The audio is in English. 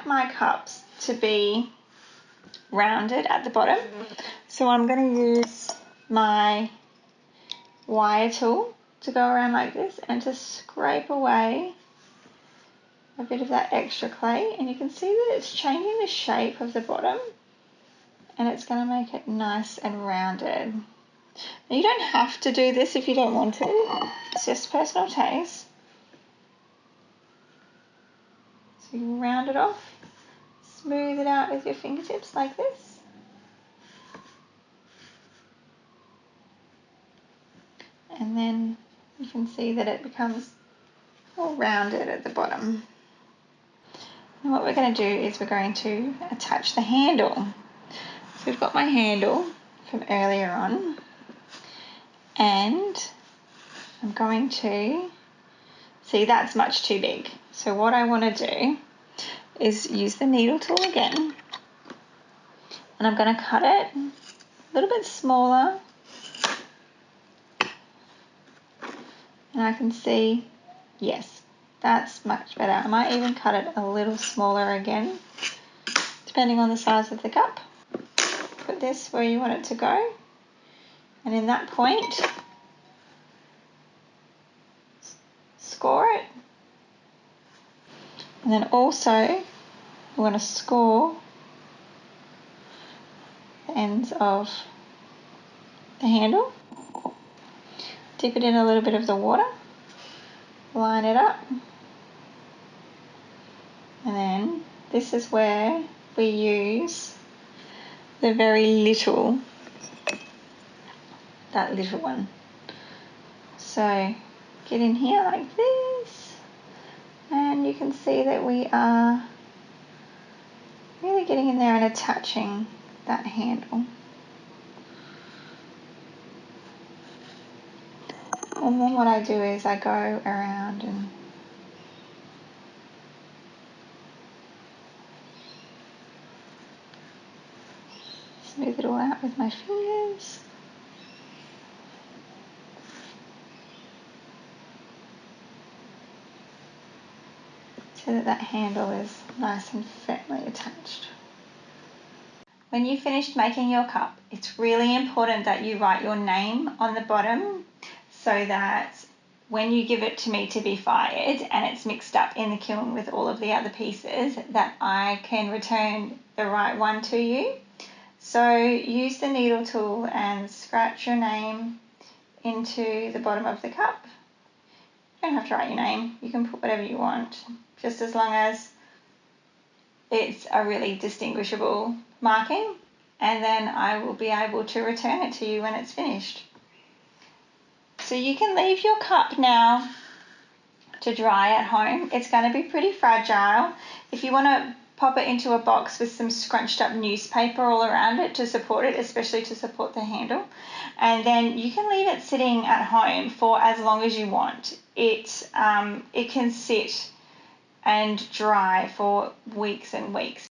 my cups to be rounded at the bottom, so I'm going to use my wire tool to go around like this and to scrape away a bit of that extra clay, and you can see that it's changing the shape of the bottom and it's going to make it nice and rounded. Now, you don't have to do this if you don't want to, it's just personal taste. So you round it off, smooth it out with your fingertips like this. And then you can see that it becomes all rounded at the bottom. And what we're going to do is we're going to attach the handle. So we've got my handle from earlier on, and I'm going to, see, that's much too big. So what I want to do is use the needle tool again, and I'm going to cut it a little bit smaller, and I can see, yes, that's much better. I might even cut it a little smaller again, depending on the size of the cup. Put this where you want it to go, and in that point, score it. And then also, we want to score the ends of the handle. Dip it in a little bit of the water, line it up, and then this is where we use the very little, that little one. So get in here like this, and you can see that we are really getting in there and attaching that handle. And then what I do is I go around and smooth it all out with my fingers. So that that handle is nice and firmly attached. When you've finished making your cup, it's really important that you write your name on the bottom so that when you give it to me to be fired and it's mixed up in the kiln with all of the other pieces, that I can return the right one to you. So use the needle tool and scratch your name into the bottom of the cup. You don't have to write your name, you can put whatever you want, just as long as it's a really distinguishable marking, and then I will be able to return it to you when it's finished. So you can leave your cup now to dry at home. It's going to be pretty fragile. If you want to pop it into a box with some scrunched up newspaper all around it to support it, especially to support the handle, and then you can leave it sitting at home for as long as you want. It can sit and dry for weeks and weeks.